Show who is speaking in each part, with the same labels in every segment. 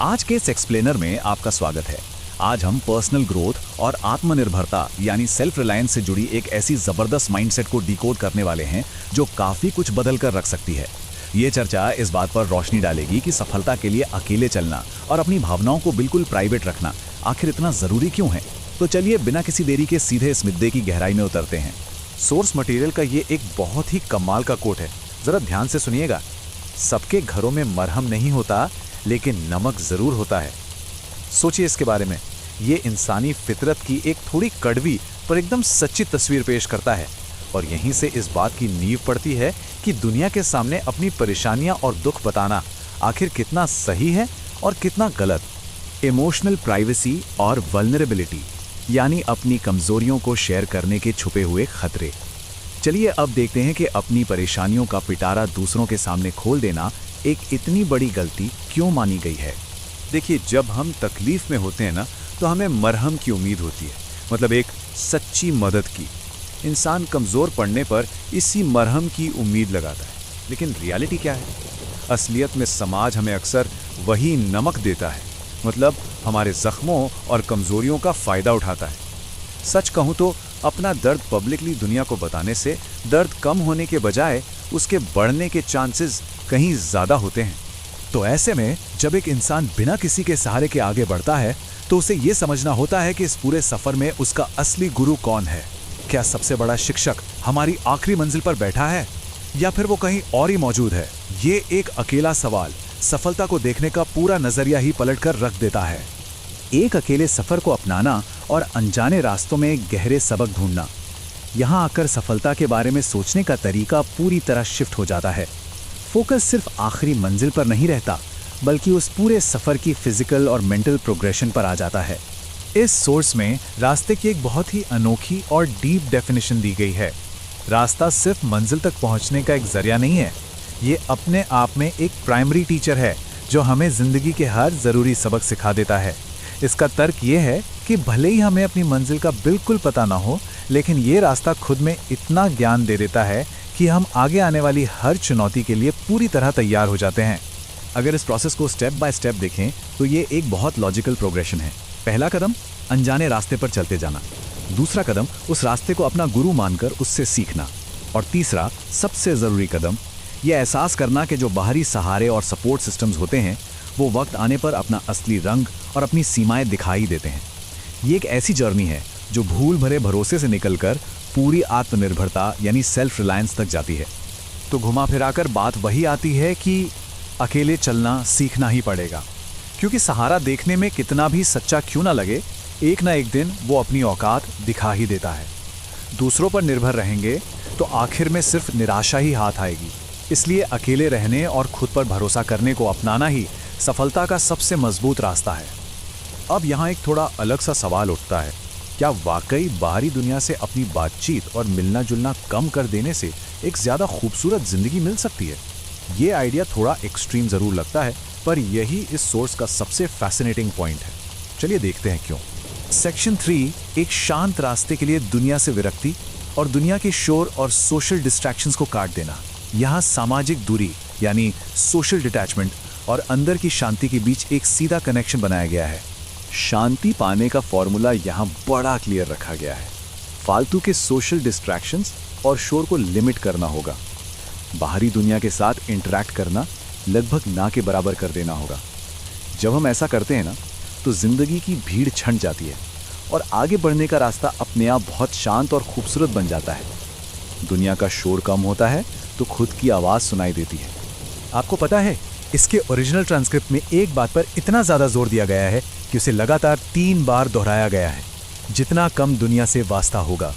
Speaker 1: आज के इस एक्सप्लेनर में आपका स्वागत है। आज हम पर्सनल ग्रोथ और आत्मनिर्भरता यानी सेल्फ रिलायंस से जुड़ी एक ऐसी जबरदस्त माइंडसेट को डिकोड करने वाले हैं जो काफी कुछ बदल कर रख सकती है। ये चर्चा इस बात पर रोशनी डालेगी कि सफलता के लिए अकेले चलना और अपनी भावनाओं को बिल्कुल प्राइवेट रखना आखिर इतना जरूरी क्यों है। तो चलिए बिना किसी देरी के सीधे इस मुद्दे की गहराई में उतरते हैं। सोर्स मटेरियल का ये एक बहुत ही कमाल का कोट है, जरा ध्यान से सुनिएगा। सबके घरों में मरहम नहीं होता, लेकिन नमक जरूर होता है। सोचिए इसके बारे में। ये इंसानी फितरत की एक थोड़ी कड़वी पर एकदम सच्ची तस्वीर पेश करता है और यहीं से इस बात की नींव पड़ती है कि दुनिया के सामने अपनी परेशानियां और दुख बताना आखिर कितना सही है और कितना गलत। इमोशनल प्राइवेसी और वल्नरेबिलिटी यानी अपनी कमजोरियों को शेयर करने के छुपे हुए खतरे। चलिए अब देखते हैं कि अपनी परेशानियों का पिटारा दूसरों के सामने खोल देना एक इतनी बड़ी गलती क्यों मानी गई है। देखिए, जब हम तकलीफ में होते हैं ना, तो हमें मरहम की उम्मीद होती है, मतलब एक सच्ची मदद की। इंसान कमज़ोर पड़ने पर इसी मरहम की उम्मीद लगाता है, लेकिन रियलिटी क्या है? असलियत में समाज हमें अक्सर वही नमक देता है, मतलब हमारे जख्मों और कमज़ोरियों का फ़ायदा उठाता है। सच कहूँ तो अपना दर्द पब्लिकली दुनिया को बताने से दर्द कम होने के बजाय उसके बढ़ने के चांसेस कहीं ज़्यादा होते हैं। तो ऐसे में जब एक इंसान बिना किसी के सहारे के आगे बढ़ता है, तो उसे ये समझना होता है कि इस पूरे सफ़र में उसका असली गुरु कौन है। क्या सबसे बड़ा शिक्षक हमारी आखिरी मंजिल पर बैठा है या फिर वो कहीं और ही मौजूद है? ये एक अकेला सवाल सफलता को देखने का पूरा नजरिया ही पलट कर रख देता है। एक अकेले सफर को अपनाना और अनजाने रास्तों में गहरे सबक ढूंढना, यहाँ आकर सफलता के बारे में सोचने का तरीका पूरी तरह शिफ्ट हो जाता है। फोकस सिर्फ आखिरी मंजिल पर नहीं रहता, बल्कि उस पूरे सफर की फिजिकल और मेंटल प्रोग्रेशन पर आ जाता है। इस सोर्स में रास्ते की एक बहुत ही अनोखी और डीप डेफिनेशन दी गई है। रास्ता सिर्फ मंजिल तक पहुंचने का एक जरिया नहीं है, ये अपने आप में एक प्राइमरी टीचर है जो हमें जिंदगी के हर जरूरी सबक सिखा देता है। इसका तर्क ये है कि भले ही हमें अपनी मंजिल का बिल्कुल पता ना हो, लेकिन ये रास्ता खुद में इतना ज्ञान दे देता है कि हम आगे आने वाली हर चुनौती के लिए पूरी तरह तैयार हो जाते हैं। अगर इस प्रोसेस को स्टेप बाय स्टेप देखें तो ये एक बहुत लॉजिकल प्रोग्रेशन है। पहला कदम अनजाने रास्ते पर चलते जाना, दूसरा कदम उस रास्ते को अपना गुरु मानकर उससे सीखना, और तीसरा सबसे ज़रूरी कदम ये एहसास करना कि जो बाहरी सहारे और सपोर्ट सिस्टम्स होते हैं वो वक्त आने पर अपना असली रंग और अपनी सीमाएं दिखाई देते हैं। ये एक ऐसी जर्नी है जो भूल भरे भरोसे से निकलकर पूरी आत्मनिर्भरता यानी सेल्फ रिलायंस तक जाती है। तो घुमा फिराकर बात वही आती है कि अकेले चलना सीखना ही पड़ेगा, क्योंकि सहारा देखने में कितना भी सच्चा क्यों ना लगे, एक ना एक दिन वो अपनी औकात दिखा ही देता है। दूसरों पर निर्भर रहेंगे तो आखिर में सिर्फ निराशा ही हाथ आएगी। इसलिए अकेले रहने और खुद पर भरोसा करने को अपनाना ही सफलता का सबसे मजबूत रास्ता है। अब यहाँ एक थोड़ा अलग सा सवाल उठता है, क्या वाकई बाहरी दुनिया से अपनी बातचीत और मिलना जुलना कम कर देने से एक ज़्यादा खूबसूरत ज़िंदगी मिल सकती है? ये आइडिया थोड़ा एक्सट्रीम ज़रूर लगता है, पर यही इस सोर्स का सबसे फैसिनेटिंग पॉइंट है। चलिए देखते हैं क्यों। सेक्शन 3 एक शांत रास्ते के लिए दुनिया से विरक्ति और दुनिया के शोर और सोशल डिस्ट्रैक्शंस को काट देना। यहाँ सामाजिक दूरी यानी सोशल डिटैचमेंट और अंदर की शांति के बीच एक सीधा कनेक्शन बनाया गया है। शांति पाने का फॉर्मूला यहाँ बड़ा क्लियर रखा गया है। फालतू के सोशल डिस्ट्रैक्शंस और शोर को लिमिट करना होगा। बाहरी दुनिया के साथ इंटरैक्ट करना लगभग ना के बराबर कर देना होगा। जब हम ऐसा करते हैं ना, तो जिंदगी की भीड़ छंट जाती है और आगे बढ़ने का रास्ता अपने आप बहुत शांत और खूबसूरत बन जाता है। दुनिया का शोर कम होता है तो खुद की आवाज़ सुनाई देती है। आपको पता है, इसके ओरिजिनल ट्रांसक्रिप्ट में एक बात पर इतना ज़्यादा जोर दिया गया है कि उसे लगातार 3 बार दोहराया गया है। जितना कम दुनिया से वास्ता होगा,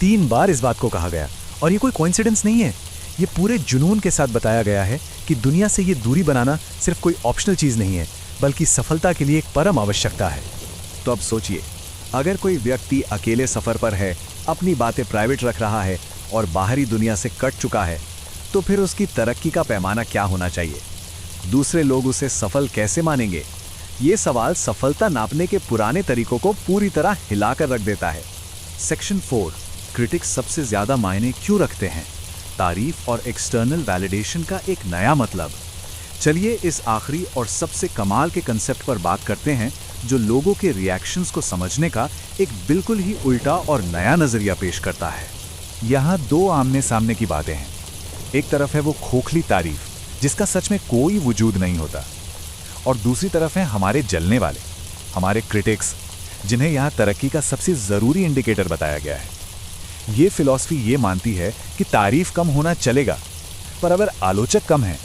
Speaker 1: 3 बार इस बात को कहा गया। और ये कोई कोइंसिडेंस नहीं है, ये पूरे जुनून के साथ बताया गया है कि दुनिया से ये दूरी बनाना सिर्फ कोई ऑप्शनल चीज़ नहीं है, बल्कि सफलता के लिए एक परम आवश्यकता है। तो अब सोचिए, अगर कोई व्यक्ति अकेले सफ़र पर है, अपनी बातें प्राइवेट रख रहा है और बाहरी दुनिया से कट चुका है, तो फिर उसकी तरक्की का पैमाना क्या होना चाहिए? दूसरे लोग उसे सफल कैसे मानेंगे? ये सवाल सफलता नापने के पुराने तरीकों को पूरी तरह हिलाकर रख देता है। सेक्शन 4 क्रिटिक्स सबसे ज़्यादा मायने क्यों रखते हैं? तारीफ और एक्सटर्नल वैलिडेशन का एक नया मतलब। चलिए इस आखिरी और सबसे कमाल के कंसेप्ट पर बात करते हैं, जो लोगों के रिएक्शंस को समझने का एक बिल्कुल ही उल्टा और नया नजरिया पेश करता है। यहाँ दो आमने सामने की बातें हैं। एक तरफ है वो खोखली तारीफ, जिसका सच में कोई वजूद नहीं होता, और दूसरी तरफ है हमारे जलने वाले, हमारे क्रिटिक्स, जिन्हें यहाँ तरक्की का सबसे ज़रूरी इंडिकेटर बताया गया है। ये फिलॉसफी ये मानती है कि तारीफ कम होना चलेगा, पर अगर आलोचक कम है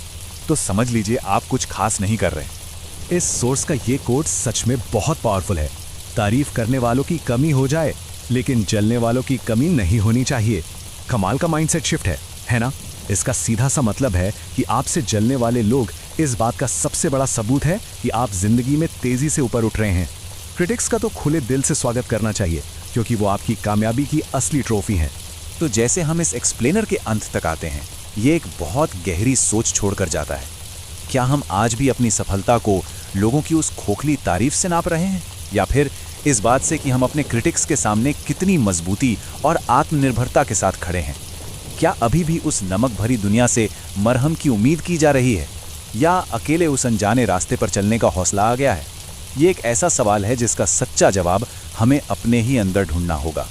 Speaker 1: तो समझ लीजिए आप कुछ खास नहीं कर रहे। इस सोर्स का ये कोट सच में बहुत पावरफुल है। तारीफ करने वालों की कमी हो जाए, लेकिन जलने वालों की कमी नहीं होनी चाहिए। कमाल का माइंडसेट शिफ्ट है ना? इसका सीधा सा मतलब है कि आपसे जलने वाले लोग इस बात का सबसे बड़ा सबूत है कि आप जिंदगी में तेजी से ऊपर उठ रहे हैं। क्रिटिक्स का तो खुले दिल से स्वागत करना चाहिए, क्योंकि वो आपकी कामयाबी की असली ट्रॉफी है। तो जैसे हम इस एक्सप्लेनर के अंत तक आते हैं, ये एक बहुत गहरी सोच छोड़कर जाता है। क्या हम आज भी अपनी सफलता को लोगों की उस खोखली तारीफ से नाप रहे हैं, या फिर इस बात से कि हम अपने क्रिटिक्स के सामने कितनी मजबूती और आत्मनिर्भरता के साथ खड़े हैं? क्या अभी भी उस नमक भरी दुनिया से मरहम की उम्मीद की जा रही है, या अकेले उस अनजाने रास्ते पर चलने का हौसला आ गया है? ये एक ऐसा सवाल है जिसका सच्चा जवाब हमें अपने ही अंदर ढूंढना होगा।